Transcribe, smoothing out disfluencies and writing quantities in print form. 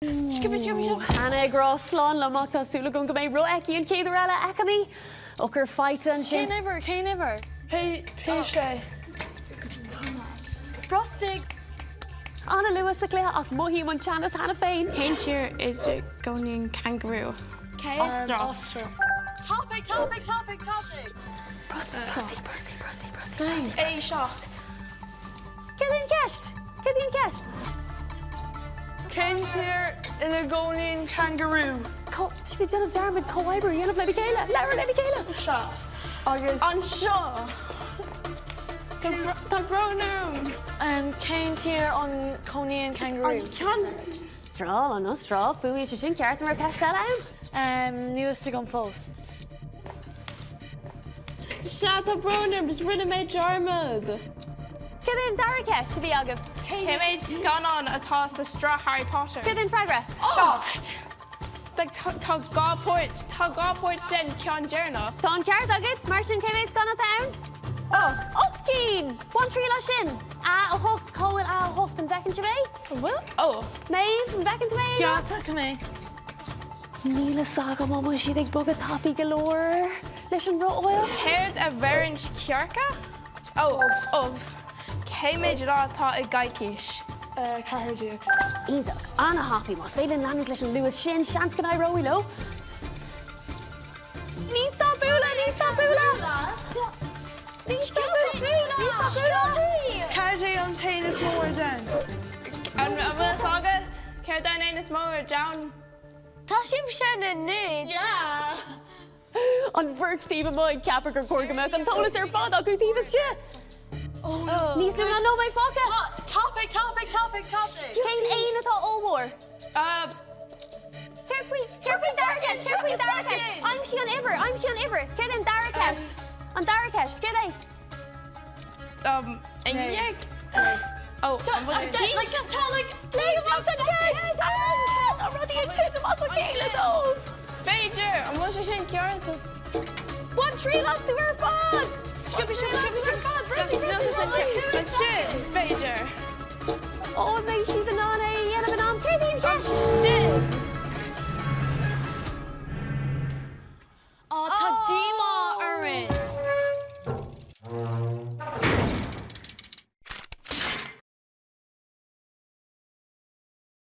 Hanna Grosslán Lamata Sulagum Gamay Roeki and Kaderella Akami. Oker fight and shit. Kay never. Hey, Pishay. Frostig. Anna Lewis a Clea of Mohi Monchanas Hannah Fain. Paintier is a Gonian kangaroo. Kay. Ostra. Topic. Prosty. Thanks. Hey, shocked. Kedin Kesht. Kentir in a Gonian kangaroo. She did Dermot Comhaid, you have Lady Kayla. Lara Lady Kayla. Shot. August. On Shaw. The pronoun. Paintier on Conian kangaroo. Straw on us, straw. Fui to Shin Carton or Castella. Newest on false. Shut the pronoun, just rid of my Jarmad. Kedin Darakesh to be Agam. Comhaid gone on a toss of straw Harry Potter. Kedin Fragra. Shocked. Like tug Gawport den Kion Jerna. Ton Cart Agit, Martian Kevis gone at town. Upkeen! One tree lashin. A hooked Coel, a hooked and Beck and Chabay. Well? Oh. Maeve and Beck and Chabay. Yeah, take me. Neela Saga Mama, she think bug a toppy galore. Listen, bro oil. Heard a Verinch Kjarka? Of. Comhaid ra ta a gaikish. Cardiac. Either Anna Hoppy must fail in Lanwick Listen Lewis Shin, Shant can I row low. Nista Bula. Cardiac on Taylor's more down. I'm a saga. Care down in this mower down. Tashim Shannon Nid. Yeah. On Vert Stephen Moy, Capricorn Corgamuck, and Tolas their father, who Thieves shit. Nís Luna know my fucker. Topic. Kane Ain at all war. Carefree Darakesh. I'm she on Iver. Get in Darakesh. On Darakesh, get in. Yeah. Oh, I'm like Leg of the guys. I'm running into the muscle cake. Major, I'm watching Kjarta. One tree lost to her fod. Major. Oh, mate, she's an on a Kedin Kesh. Shit.